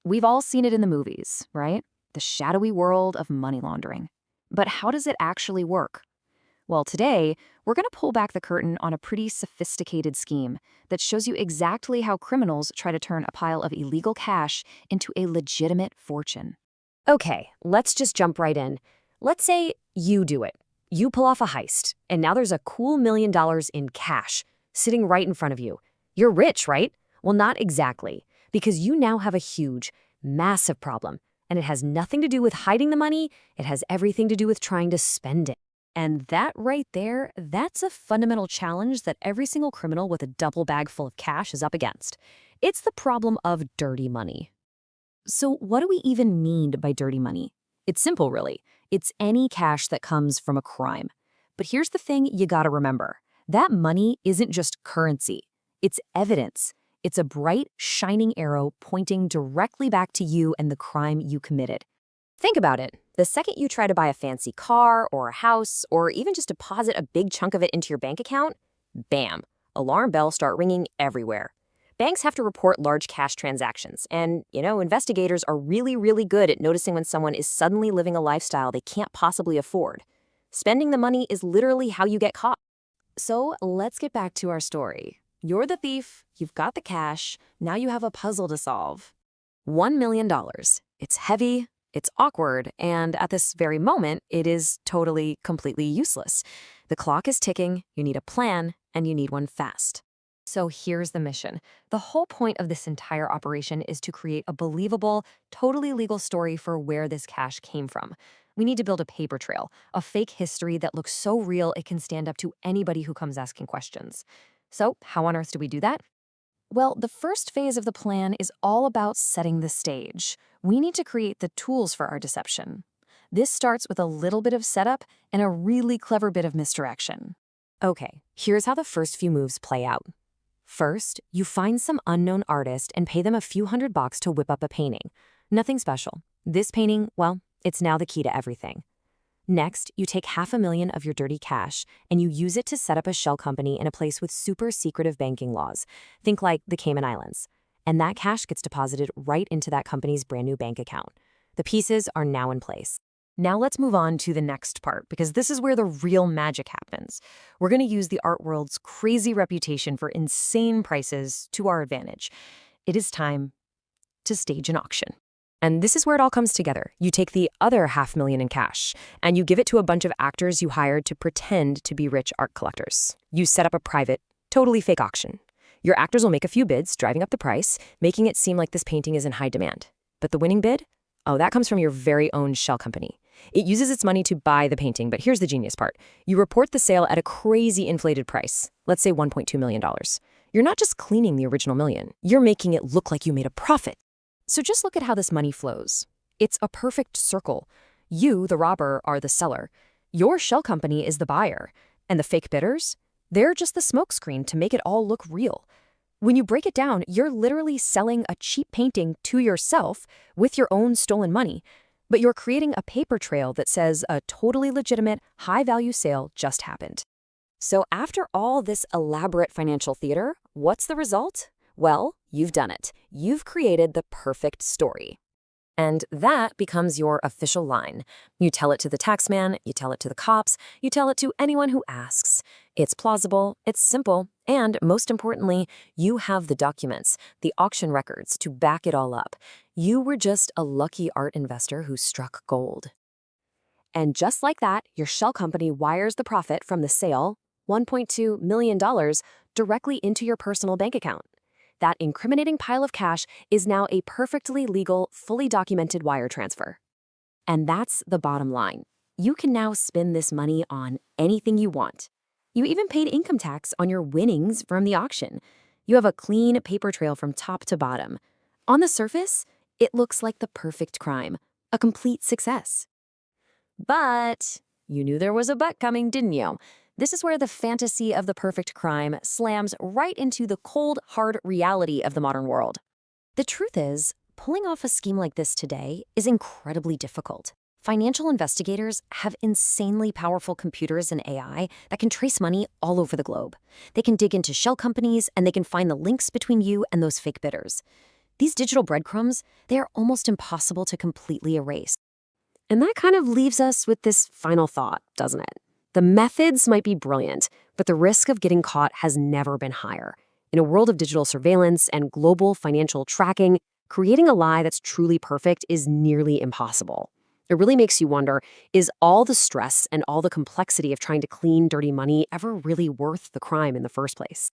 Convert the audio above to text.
We've all seen it in the movies, right? The shadowy world of money laundering. But how does it actually work? Well, today, we're going to pull back the curtain on a pretty sophisticated scheme that shows you exactly how criminals try to turn a pile of illegal cash into a legitimate fortune. Okay, let's just jump right in. Let's say you do it. You pull off a heist, and now there's a cool $1 million in cash sitting right in front of you. You're rich, right? Well, not exactly, because you now have a huge, massive problem, and it has nothing to do with hiding the money. It has everything to do with trying to spend it. And that right there, that's a fundamental challenge that every single criminal with a duffel bag full of cash is up against. It's the problem of dirty money. So, what do we even mean by dirty money? It's simple, really. It's any cash that comes from a crime. But here's the thing you gotta remember: that money isn't just currency, it's evidence. It's a bright, shining arrow pointing directly back to you and the crime you committed. Think about it. The second you try to buy a fancy car or a house or even just deposit a big chunk of it into your bank account, bam, alarm bells start ringing everywhere. Banks have to report large cash transactions, and, investigators are really, really good at noticing when someone is suddenly living a lifestyle they can't possibly afford. Spending the money is literally how you get caught. So, let's get back to our story. You're the thief, you've got the cash, now you have a puzzle to solve. $1 million. It's heavy, it's awkward, and at this very moment, it is totally, completely useless. The clock is ticking, you need a plan, and you need one fast. So here's the mission. The whole point of this entire operation is to create a believable, totally legal story for where this cash came from. We need to build a paper trail, a fake history that looks so real it can stand up to anybody who comes asking questions. So how on earth do we do that? Well, the first phase of the plan is all about setting the stage. We need to create the tools for our deception. This starts with a little bit of setup and a really clever bit of misdirection. Okay, here's how the first few moves play out. First, you find some unknown artist and pay them a few $100 to whip up a painting. Nothing special. This painting, well, it's now the key to everything. Next, you take $500,000 of your dirty cash and you use it to set up a shell company in a place with super secretive banking laws. Think like the Cayman Islands. And that cash gets deposited right into that company's brand new bank account. The pieces are now in place. Now let's move on to the next part, because this is where the real magic happens. We're going to use the art world's crazy reputation for insane prices to our advantage. It is time to stage an auction. And this is where it all comes together. You take the other $500,000 in cash, and you give it to a bunch of actors you hired to pretend to be rich art collectors. You set up a private, totally fake auction. Your actors will make a few bids, driving up the price, making it seem like this painting is in high demand. But the winning bid? Oh, that comes from your very own shell company. It uses its money to buy the painting, but here's the genius part. You report the sale at a crazy inflated price, let's say $1.2 million. You're not just cleaning the original million, you're making it look like you made a profit. So just look at how this money flows. It's a perfect circle. You, the robber, are the seller. Your shell company is the buyer. And the fake bidders? They're just the smokescreen to make it all look real. When you break it down, you're literally selling a cheap painting to yourself with your own stolen money. But you're creating a paper trail that says a totally legitimate, high-value sale just happened. So after all this elaborate financial theater, what's the result? Well, you've done it. You've created the perfect story. And that becomes your official line. You tell it to the taxman, you tell it to the cops, you tell it to anyone who asks. It's plausible, it's simple, and most importantly, you have the documents, the auction records to back it all up. You were just a lucky art investor who struck gold. And just like that, your shell company wires the profit from the sale, $1.2 million, directly into your personal bank account. That incriminating pile of cash is now a perfectly legal, fully documented wire transfer. And that's the bottom line. You can now spend this money on anything you want. You even paid income tax on your winnings from the auction. You have a clean paper trail from top to bottom. On the surface, it looks like the perfect crime, a complete success. But you knew there was a but coming, didn't you? This is where the fantasy of the perfect crime slams right into the cold, hard reality of the modern world. The truth is, pulling off a scheme like this today is incredibly difficult. Financial investigators have insanely powerful computers and AI that can trace money all over the globe. They can dig into shell companies, and they can find the links between you and those fake bidders. These digital breadcrumbs, they are almost impossible to completely erase. And that kind of leaves us with this final thought, doesn't it? The methods might be brilliant, but the risk of getting caught has never been higher. In a world of digital surveillance and global financial tracking, creating a lie that's truly perfect is nearly impossible. It really makes you wonder, is all the stress and all the complexity of trying to clean dirty money ever really worth the crime in the first place?